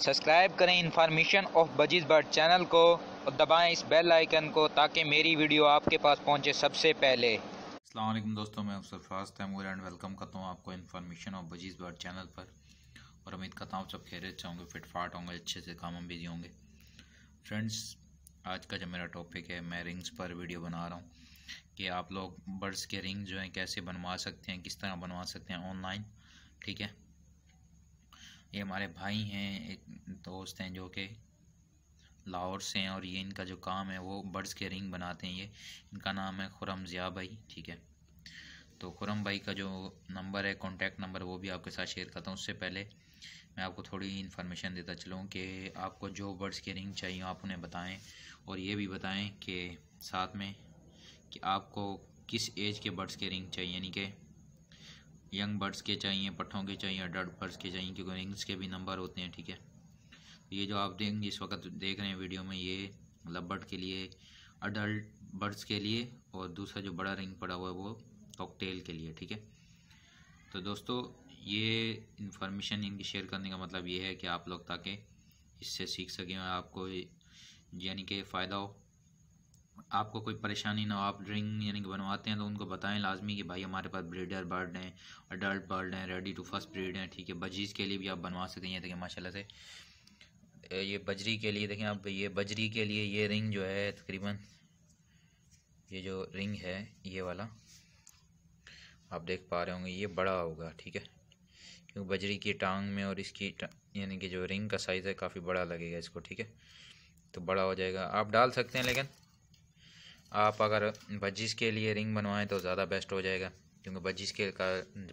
Subscribe करें information of budgies bird channel को और दबाएं इस बेल आइकन को ताकि मेरी वीडियो आपके पास पहुंचे सबसे पहले। अस्सलाम वालेकुम दोस्तों, मैं सरफराज तैमूर एंड वेलकम करता हूं आपको information of budgies bird channel पर। और उम्मीद करता हूं सब खैरियत से होंगे, फिटफाट होंगे, अच्छे से काम में बिजी होंगे। फ्रेंड्स, आज का जो मेरा टॉपिक है, मैं रिंग्स पर वीडियो बना रहा हूँ कि आप लोग बर्ड्स के रिंग जो हैं कैसे बनवा सकते हैं, किस तरह बनवा सकते हैं ऑनलाइन। ठीक है, ये हमारे भाई हैं, एक दोस्त हैं जो कि लाहौर से हैं और ये इनका जो काम है वो बर्ड्स के रिंग बनाते हैं। ये इनका नाम है खुरम ज़िया भाई। ठीक है, तो खुरम भाई का जो नंबर है, कॉन्टैक्ट नंबर, वो भी आपके साथ शेयर करता हूँ। उससे पहले मैं आपको थोड़ी इन्फॉर्मेशन देता चलूँ कि आपको जो बर्ड्स के रिंग चाहिए आप उन्हें बताएं, और ये भी बताएं कि साथ में कि आपको किस एज के बर्ड्स के रिंग चाहिए, यानी कि यंग बर्ड्स के चाहिए, पट्ठों के चाहिए, अडल्ट बर्ड्स के चाहिए, क्योंकि रिंग्स के भी नंबर होते हैं। ठीक है, ये जो आप इस वक्त देख रहे हैं वीडियो में, ये लव बर्ड के लिए, अडल्ट बर्ड्स के लिए, और दूसरा जो बड़ा रिंग पड़ा हुआ है वो कॉकटेल के लिए। ठीक है, तो दोस्तों ये इन्फॉर्मेशन इनकी शेयर करने का मतलब ये है कि आप लोग ताकि इससे सीख सकें और आपको यानी कि फ़ायदा हो, आपको कोई परेशानी ना हो। आप रिंग यानी कि बनवाते हैं तो उनको बताएं लाजमी कि भाई हमारे पास ब्रीडर बर्ड हैं, अडल्ट बर्ड हैं, रेडी टू फर्स्ट ब्रीड हैं। ठीक है, बजीज़ के लिए भी आप बनवा सकें। ये देखिए माशाल्लाह से ये बजरी के लिए देखें आप, ये बजरी के लिए ये रिंग जो है तकरीबन, ये जो रिंग है ये वाला आप देख पा रहे होंगे, ये बड़ा होगा। ठीक है, क्योंकि बजरी की टांग में और इसकी यानी कि जो रिंग का साइज़ है काफ़ी बड़ा लगेगा इसको। ठीक है, तो बड़ा हो जाएगा, आप डाल सकते हैं, लेकिन आप अगर बजीज़ के लिए रिंग बनवाएं तो ज़्यादा बेस्ट हो जाएगा, क्योंकि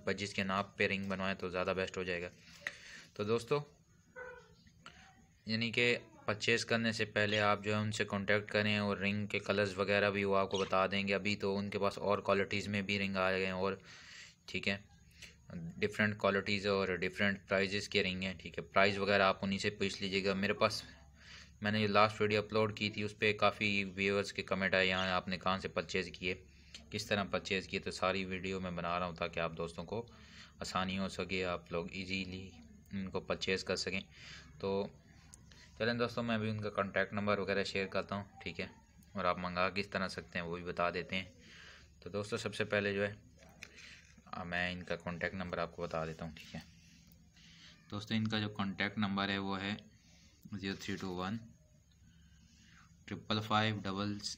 बजीज़ के नाप पे रिंग बनवाएं तो ज़्यादा बेस्ट हो जाएगा। तो दोस्तों यानी कि परचेज़ करने से पहले आप जो है उनसे कांटेक्ट करें, और रिंग के कलर्स वगैरह भी वो आपको बता देंगे। अभी तो उनके पास और क्वालिटीज़ में भी रिंग आ गए हैं, और ठीक है, डिफरेंट क्वालिटीज़ और डिफरेंट प्राइजेज़ के रिंग हैं। ठीक है, प्राइस वगैरह आप उन्हीं से पूछ लीजिएगा। मेरे पास मैंने जो लास्ट वीडियो अपलोड की थी उस पर काफ़ी व्यूअर्स के कमेंट आए, यहाँ आपने कहाँ से परचेज़ किए, किस तरह परचेज़ किए, तो सारी वीडियो मैं बना रहा हूँ ताकि आप दोस्तों को आसानी हो सके, आप लोग इजीली इनको परचेज़ कर सकें। तो चलें दोस्तों, मैं अभी उनका कॉन्टैक्ट नंबर वगैरह शेयर करता हूँ। ठीक है, और आप मंगा किस तरह सकते हैं वो भी बता देते हैं। तो दोस्तों सबसे पहले जो है मैं इनका कॉन्टैक्ट नंबर आपको बता देता हूँ। ठीक है दोस्तों, इनका जो कॉन्टैक्ट नंबर है वो है 0321 555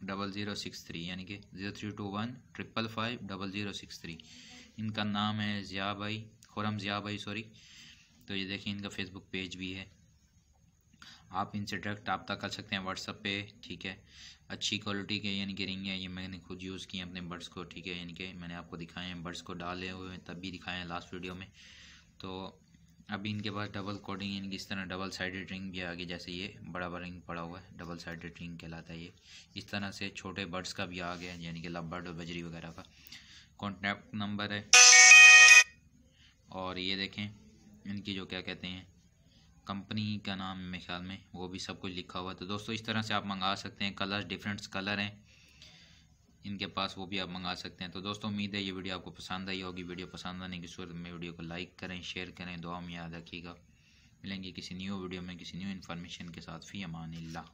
0063, यानी कि 0321 555 0063। इनका नाम है ज़िया भाई, खुरम ज़िया भाई, सॉरी। तो ये देखिए इनका फेसबुक पेज भी है, आप इनसे डायरेक्ट रब्ता कर सकते हैं व्हाट्सएप पे। ठीक है, अच्छी क्वालिटी के यानी कि रिंग है, ये मैंने खुद यूज़ किए अपने बर्ड्स को। ठीक है, यानी कि मैंने आपको दिखाए हैं, बर्ड्स को डाले हुए हैं तब भी दिखाए हैं लास्ट वीडियो में। तो अभी इनके पास डबल कोडिंग यानी कि इस तरह डबल साइडेड रिंग भी आ गई, जैसे ये बड़ा बड़ा रिंग पड़ा हुआ है, डबल साइडेड रिंग कहलाता है ये। इस तरह से छोटे बर्ड्स का भी आ गया, यानी कि लव बर्ड और बजरी वगैरह का। कॉन्टैक्ट नंबर है, और ये देखें इनकी जो क्या कहते हैं कंपनी का नाम मेरे ख्याल में वो भी सब कुछ लिखा हुआ है। तो दोस्तों इस तरह से आप मंगा सकते हैं, कलर डिफरेंट कलर हैं इनके पास, वो भी आप मंगा सकते हैं। तो दोस्तों उम्मीद है ये वीडियो आपको पसंद आई होगी। वीडियो पसंद आने की सूरत में वीडियो को लाइक करें, शेयर करें, दुआ में याद रखिएगा। मिलेंगे किसी न्यू वीडियो में किसी न्यू इन्फॉर्मेशन के साथ। फ़ी अमानिल्लाह।